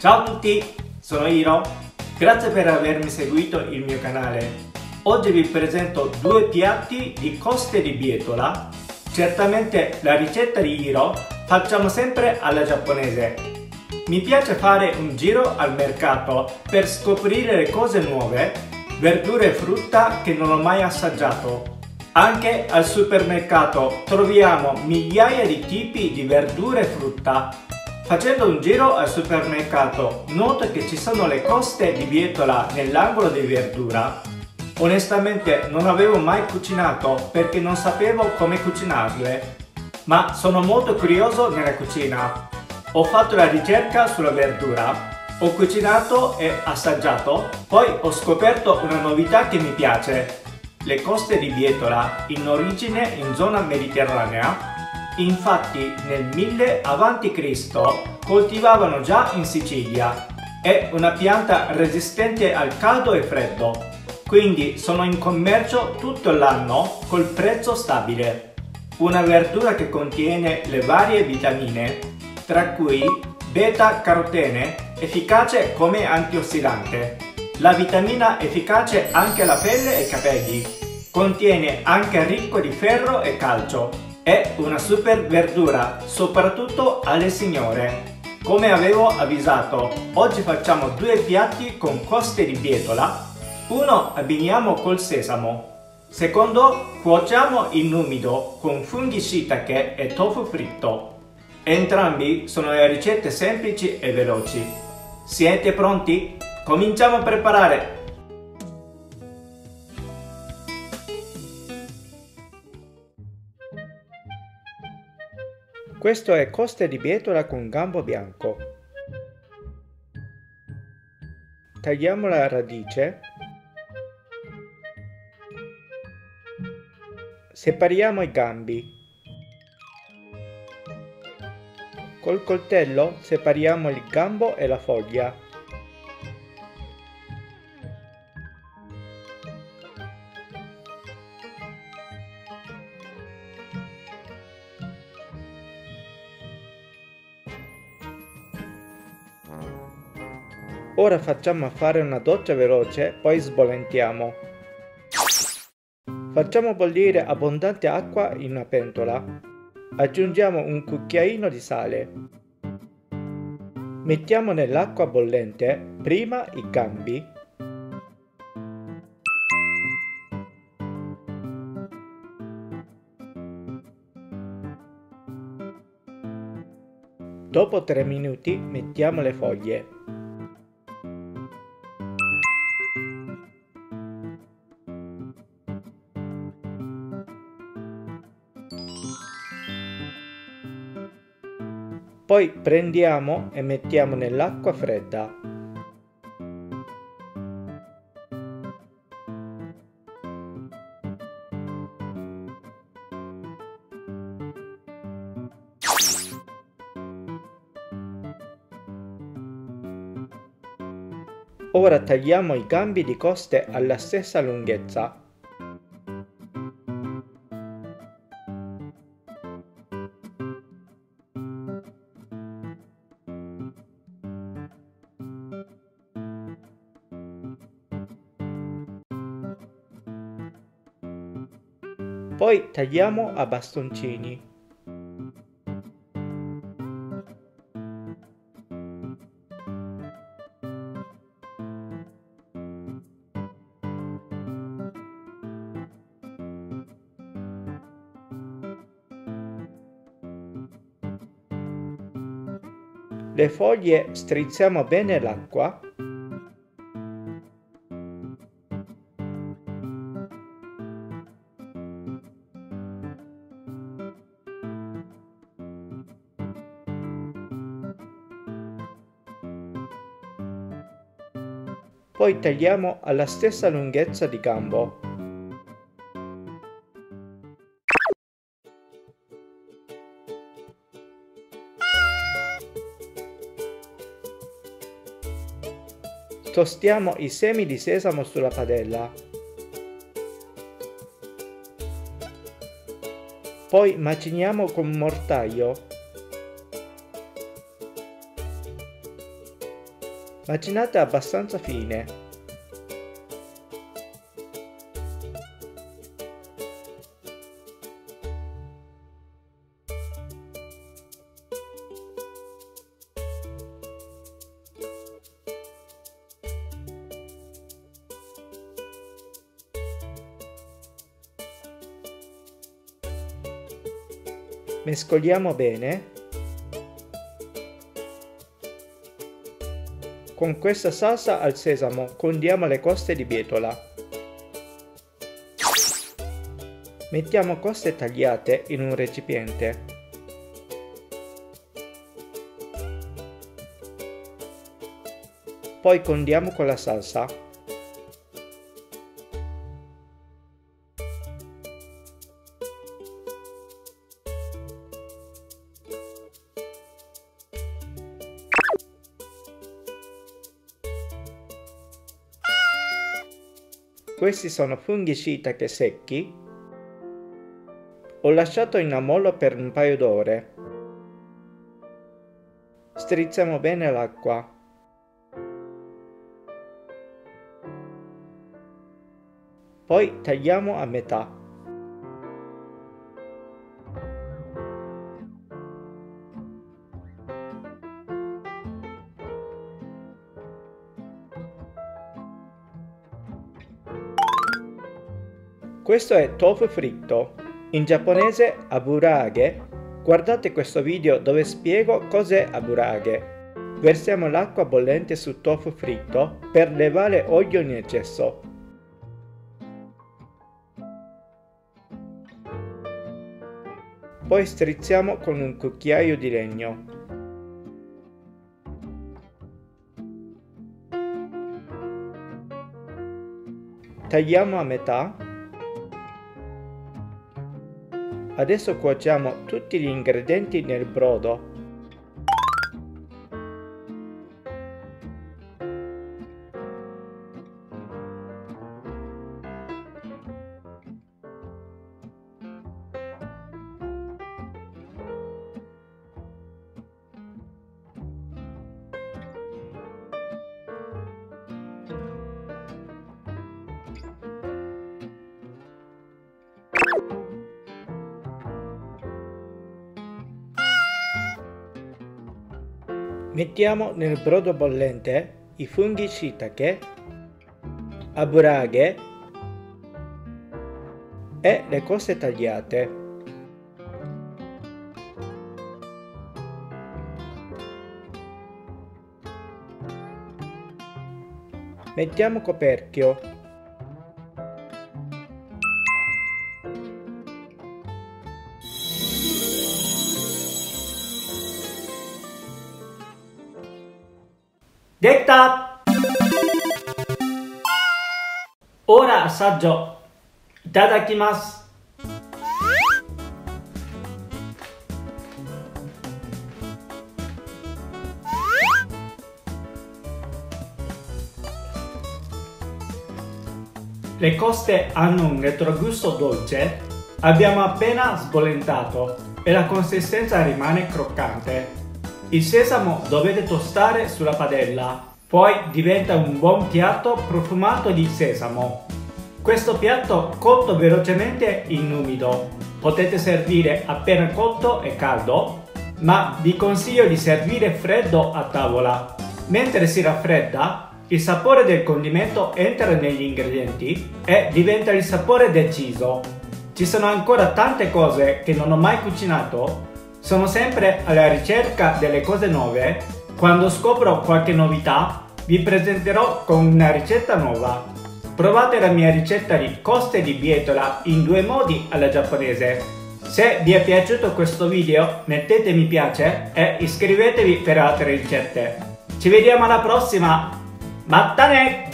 Ciao a tutti, sono Hiro. Grazie per avermi seguito il mio canale. Oggi vi presento due piatti di coste di bietola. Certamente la ricetta di Hiro facciamo sempre alla giapponese. Mi piace fare un giro al mercato per scoprire le cose nuove, verdure e frutta che non ho mai assaggiato. Anche al supermercato troviamo migliaia di tipi di verdure e frutta. Facendo un giro al supermercato noto che ci sono le coste di bietola nell'angolo di verdura. Onestamente non avevo mai cucinato perché non sapevo come cucinarle, ma sono molto curioso nella cucina. Ho fatto la ricerca sulla verdura, ho cucinato e assaggiato, poi ho scoperto una novità che mi piace. Le coste di bietola, in origine in zona mediterranea, infatti nel 1000 a.C. coltivavano già in Sicilia. È una pianta resistente al caldo e freddo, quindi sono in commercio tutto l'anno col prezzo stabile. Una verdura che contiene le varie vitamine, tra cui beta-carotene, efficace come antiossidante. La vitamina efficace anche alla pelle e ai capelli. Contiene anche ricco di ferro e calcio. È una super verdura, soprattutto alle signore. Come avevo avvisato, oggi facciamo due piatti con coste di bietola. Uno abbiniamo col sesamo. Secondo, cuociamo in umido con funghi shiitake e tofu fritto. Entrambi sono le ricette semplici e veloci. Siete pronti? Cominciamo a preparare! Questo è coste di bietola con gambo bianco. Tagliamo la radice. Separiamo i gambi. Col coltello separiamo il gambo e la foglia. Ora facciamo fare una doccia veloce, poi sbollentiamo. Facciamo bollire abbondante acqua in una pentola. Aggiungiamo un cucchiaino di sale. Mettiamo nell'acqua bollente prima i gambi. Dopo 3 minuti mettiamo le foglie. Poi prendiamo e mettiamo nell'acqua fredda. Ora tagliamo i gambi di coste alla stessa lunghezza. Poi tagliamo a bastoncini. Le foglie strizziamo bene l'acqua. Poi tagliamo alla stessa lunghezza di gambo. Tostiamo i semi di sesamo sulla padella. Poi maciniamo con un mortaio. macinate abbastanza fine. Mescoliamo bene. Con questa salsa al sesamo condiamo le coste di bietola. Mettiamo coste tagliate in un recipiente. Poi condiamo con la salsa. Questi sono funghi shiitake secchi. Ho lasciato in ammollo per un paio d'ore. Strizziamo bene l'acqua. Poi tagliamo a metà. Questo è tofu fritto, in giapponese aburage. Guardate questo video dove spiego cos'è aburage. Versiamo l'acqua bollente sul tofu fritto per levare olio in eccesso. Poi strizziamo con un cucchiaio di legno. Tagliamo a metà. Adesso cuociamo tutti gli ingredienti nel brodo. Mettiamo nel brodo bollente i funghi shiitake, aburage e le cose tagliate. Mettiamo coperchio. Detta! Ora assaggio. Itadakimasu. Le coste hanno un retrogusto dolce, abbiamo appena sbollentato e la consistenza rimane croccante. Il sesamo dovete tostare sulla padella, poi diventa un buon piatto profumato di sesamo. Questo piatto cotto velocemente in umido. Potete servire appena cotto e caldo, ma vi consiglio di servire freddo a tavola. Mentre si raffredda, il sapore del condimento entra negli ingredienti e diventa il sapore deciso. Ci sono ancora tante cose che non ho mai cucinato. Sono sempre alla ricerca delle cose nuove. Quando scopro qualche novità, vi presenterò con una ricetta nuova. Provate la mia ricetta di coste di bietola in 2 modi alla giapponese. Se vi è piaciuto questo video, mettete mi piace e iscrivetevi per altre ricette. Ci vediamo alla prossima! Mattane!